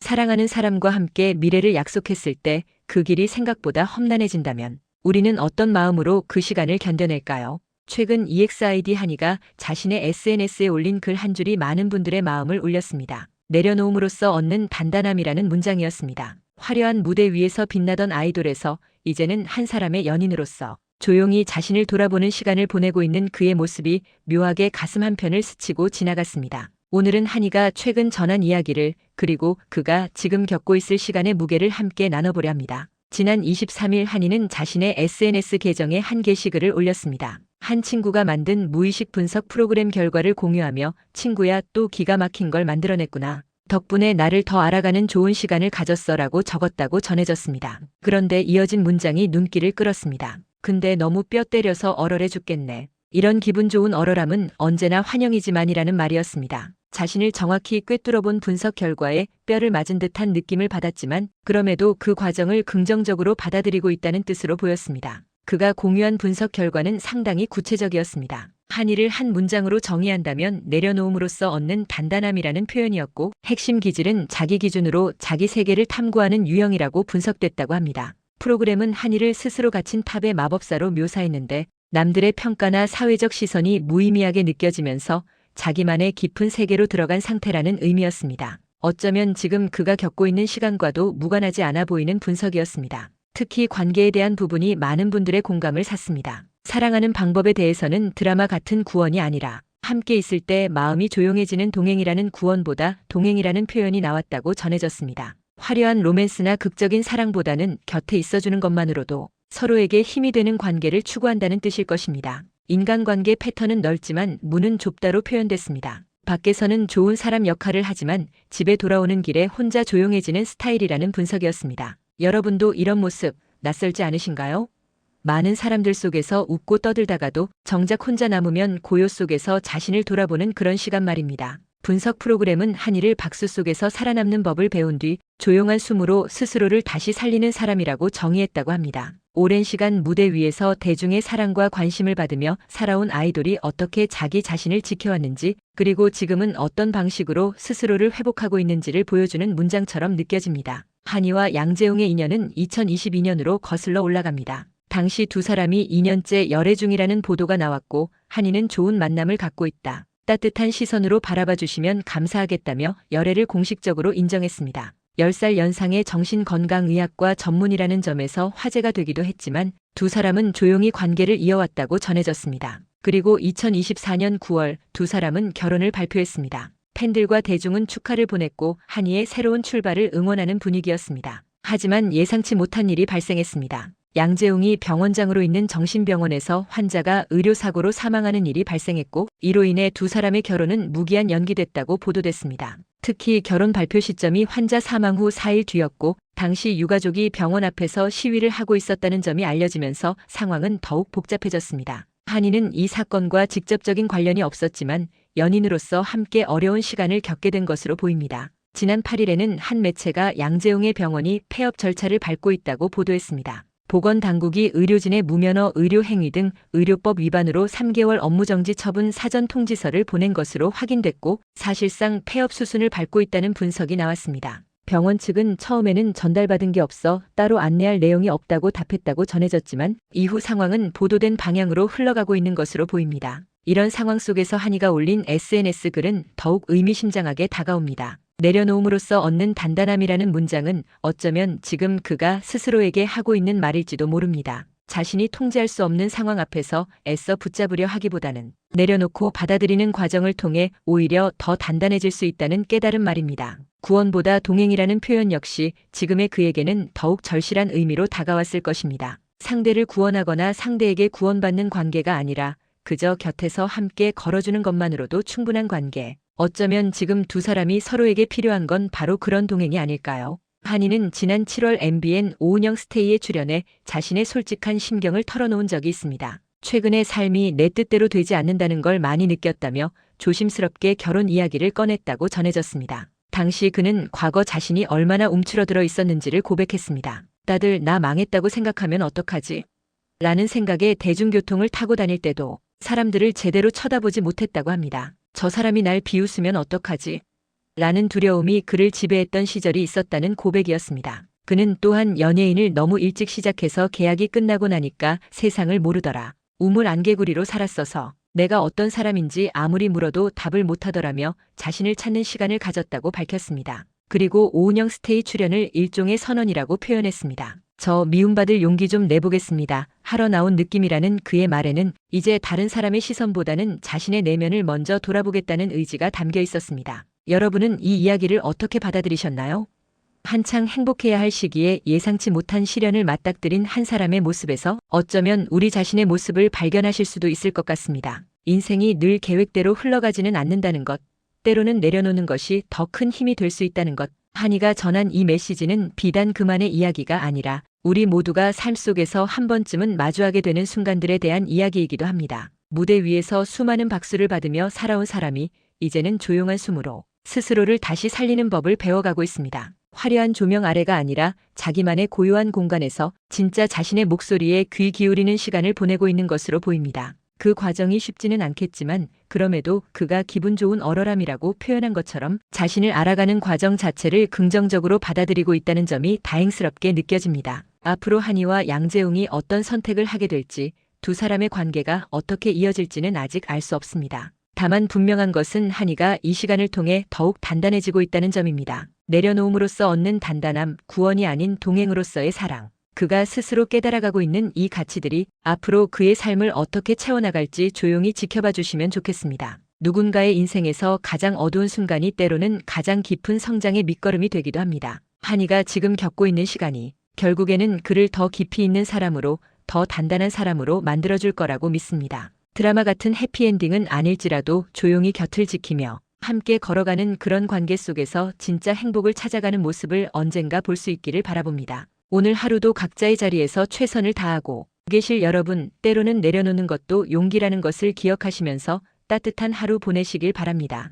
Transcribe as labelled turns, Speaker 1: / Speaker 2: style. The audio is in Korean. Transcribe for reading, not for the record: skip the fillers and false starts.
Speaker 1: 사랑하는 사람과 함께 미래를 약속했을 때 그 길이 생각보다 험난해진다면 우리는 어떤 마음으로 그 시간을 견뎌낼까요? 최근 EXID 한이가 자신의 SNS에 올린 글 한 줄이 많은 분들의 마음을 울렸습니다. 내려놓음으로써 얻는 단단함이라는 문장이었습니다. 화려한 무대 위에서 빛나던 아이돌에서 이제는 한 사람의 연인으로서 조용히 자신을 돌아보는 시간을 보내고 있는 그의 모습이 묘하게 가슴 한편을 스치고 지나갔습니다. 오늘은 한이가 최근 전한 이야기를 그리고 그가 지금 겪고 있을 시간의 무게를 함께 나눠보려 합니다. 지난 23일 한이는 자신의 SNS 계정에 한 게시글을 올렸습니다. 한 친구가 만든 무의식 분석 프로그램 결과를 공유하며 친구야 또 기가 막힌 걸 만들어냈구나. 덕분에 나를 더 알아가는 좋은 시간을 가졌어라고 적었다고 전해졌습니다. 그런데 이어진 문장이 눈길을 끌었습니다. 근데 너무 뼈 때려서 얼얼해 죽겠네. 이런 기분 좋은 얼얼함은 언제나 환영이지만이라는 말이었습니다. 자신을 정확히 꿰뚫어본 분석 결과에 뼈를 맞은 듯한 느낌을 받았지만 그럼에도 그 과정을 긍정적으로 받아들이고 있다는 뜻으로 보였습니다. 그가 공유한 분석 결과는 상당히 구체적이었습니다. 한이를 한 문장으로 정의한다면 내려놓음으로써 얻는 단단함이라는 표현이었고 핵심 기질은 자기 기준으로 자기 세계를 탐구하는 유형이라고 분석됐다고 합니다. 프로그램은 한이를 스스로 갇힌 탑의 마법사로 묘사했는데 남들의 평가나 사회적 시선이 무의미하게 느껴지면서 자기만의 깊은 세계로 들어간 상태라는 의미였습니다. 어쩌면 지금 그가 겪고 있는 시간과도 무관하지 않아 보이는 분석이었습니다. 특히 관계에 대한 부분이 많은 분들의 공감을 샀습니다. 사랑하는 방법에 대해서는 드라마 같은 구원이 아니라 함께 있을 때 마음이 조용해지는 동행이라는 구원보다 동행이라는 표현이 나왔다고 전해졌습니다. 화려한 로맨스나 극적인 사랑보다는 곁에 있어주는 것만으로도 서로에게 힘이 되는 관계를 추구한다는 뜻일 것입니다. 인간관계 패턴은 넓지만 문은 좁다로 표현됐습니다. 밖에서는 좋은 사람 역할을 하지만 집에 돌아오는 길에 혼자 조용해지는 스타일이라는 분석이었습니다. 여러분도 이런 모습 낯설지 않으신가요? 많은 사람들 속에서 웃고 떠들다가도 정작 혼자 남으면 고요 속에서 자신을 돌아보는 그런 시간 말입니다. 분석 프로그램은 한이를 박수 속에서 살아남는 법을 배운 뒤 조용한 숨으로 스스로를 다시 살리는 사람이라고 정의했다고 합니다. 오랜 시간 무대 위에서 대중의 사랑과 관심을 받으며 살아온 아이돌이 어떻게 자기 자신을 지켜왔는지 그리고 지금은 어떤 방식으로 스스로를 회복하고 있는지를 보여주는 문장처럼 느껴집니다. 한이와 양재용의 인연은 2022년으로 거슬러 올라갑니다. 당시 두 사람이 2년째 열애 중이라는 보도가 나왔고 한이는 좋은 만남을 갖고 있다. 따뜻한 시선으로 바라봐 주시면 감사하겠다며 열애를 공식적으로 인정했습니다. 10살 연상의 정신건강의학과 전문이라는 점에서 화제가 되기도 했지만 두 사람은 조용히 관계를 이어왔다고 전해졌습니다. 그리고 2024년 9월 두 사람은 결혼을 발표했습니다. 팬들과 대중은 축하를 보냈고 한이의 새로운 출발을 응원하는 분위기였습니다. 하지만 예상치 못한 일이 발생했습니다. 양재웅이 병원장으로 있는 정신병원에서 환자가 의료사고로 사망하는 일이 발생했고 이로 인해 두 사람의 결혼은 무기한 연기됐다고 보도됐습니다. 특히 결혼 발표 시점이 환자 사망 후 4일 뒤였고 당시 유가족이 병원 앞에서 시위를 하고 있었다는 점이 알려지면서 상황은 더욱 복잡해졌습니다. 한이는 이 사건과 직접적인 관련이 없었지만 연인으로서 함께 어려운 시간을 겪게 된 것으로 보입니다. 지난 8일에는 한 매체가 양재웅의 병원이 폐업 절차를 밟고 있다고 보도했습니다. 보건당국이 의료진의 무면허 의료행위 등 의료법 위반으로 3개월 업무정지 처분 사전 통지서를 보낸 것으로 확인됐고 사실상 폐업 수순을 밟고 있다는 분석이 나왔습니다. 병원 측은 처음에는 전달받은 게 없어 따로 안내할 내용이 없다고 답했다고 전해졌지만 이후 상황은 보도된 방향으로 흘러가고 있는 것으로 보입니다. 이런 상황 속에서 한이가 올린 SNS 글은 더욱 의미심장하게 다가옵니다. 내려놓음으로써 얻는 단단함이라는 문장은 어쩌면 지금 그가 스스로에게 하고 있는 말일지도 모릅니다. 자신이 통제할 수 없는 상황 앞에서 애써 붙잡으려 하기보다는 내려놓고 받아들이는 과정을 통해 오히려 더 단단해질 수 있다는 깨달은 말입니다. 구원보다 동행이라는 표현 역시 지금의 그에게는 더욱 절실한 의미로 다가왔을 것입니다. 상대를 구원하거나 상대에게 구원받는 관계가 아니라 그저 곁에서 함께 걸어주는 것만으로도 충분한 관계. 어쩌면 지금 두 사람이 서로에게 필요한 건 바로 그런 동행이 아닐까요? 한이는 지난 7월 MBN 오은영 스테이에 출연해 자신의 솔직한 심경을 털어놓은 적이 있습니다. 최근의 삶이 내 뜻대로 되지 않는다는 걸 많이 느꼈다며 조심스럽게 결혼 이야기를 꺼냈다고 전해졌습니다. 당시 그는 과거 자신이 얼마나 움츠러들어 있었는지를 고백했습니다. 다들 나 망했다고 생각하면 어떡하지? 라는 생각에 대중교통을 타고 다닐 때도 사람들을 제대로 쳐다보지 못했다고 합니다. 저 사람이 날 비웃으면 어떡하지? 라는 두려움이 그를 지배했던 시절이 있었다는 고백이었습니다. 그는 또한 연예인을 너무 일찍 시작해서 계약이 끝나고 나니까 세상을 모르더라. 우물 안개구리로 살았어서 내가 어떤 사람인지 아무리 물어도 답을 못하더라며 자신을 찾는 시간을 가졌다고 밝혔습니다. 그리고 오은영 스테이 출연을 일종의 선언이라고 표현했습니다. 저 미움받을 용기 좀 내보겠습니다. 하러 나온 느낌이라는 그의 말에는 이제 다른 사람의 시선보다는 자신의 내면을 먼저 돌아보겠다는 의지가 담겨 있었습니다. 여러분은 이 이야기를 어떻게 받아들이셨나요? 한창 행복해야 할 시기에 예상치 못한 시련을 맞닥뜨린 한 사람의 모습에서 어쩌면 우리 자신의 모습을 발견하실 수도 있을 것 같습니다. 인생이 늘 계획대로 흘러가지는 않는다는 것, 때로는 내려놓는 것이 더 큰 힘이 될 수 있다는 것. 한이가 전한 이 메시지는 비단 그만의 이야기가 아니라 우리 모두가 삶 속에서 한 번쯤은 마주하게 되는 순간들에 대한 이야기이기도 합니다. 무대 위에서 수많은 박수를 받으며 살아온 사람이 이제는 조용한 숨으로 스스로를 다시 살리는 법을 배워가고 있습니다. 화려한 조명 아래가 아니라 자기만의 고요한 공간에서 진짜 자신의 목소리에 귀 기울이는 시간을 보내고 있는 것으로 보입니다. 그 과정이 쉽지는 않겠지만 그럼에도 그가 기분 좋은 얼얼함이라고 표현한 것처럼 자신을 알아가는 과정 자체를 긍정적으로 받아들이고 있다는 점이 다행스럽게 느껴집니다. 앞으로 한이와 양재웅이 어떤 선택을 하게 될지, 두 사람의 관계가 어떻게 이어질지는 아직 알 수 없습니다. 다만 분명한 것은 한이가 이 시간을 통해 더욱 단단해지고 있다는 점입니다. 내려놓음으로써 얻는 단단함, 구원이 아닌 동행으로서의 사랑. 그가 스스로 깨달아가고 있는 이 가치들이 앞으로 그의 삶을 어떻게 채워나갈지 조용히 지켜봐 주시면 좋겠습니다. 누군가의 인생에서 가장 어두운 순간이 때로는 가장 깊은 성장의 밑거름이 되기도 합니다. 한이가 지금 겪고 있는 시간이 결국에는 그를 더 깊이 있는 사람으로, 더 단단한 사람으로 만들어줄 거라고 믿습니다. 드라마 같은 해피엔딩은 아닐지라도 조용히 곁을 지키며 함께 걸어가는 그런 관계 속에서 진짜 행복을 찾아가는 모습을 언젠가 볼 수 있기를 바라봅니다. 오늘 하루도 각자의 자리에서 최선을 다하고 계실 여러분, 때로는 내려놓는 것도 용기라는 것을 기억하시면서 따뜻한 하루 보내시길 바랍니다.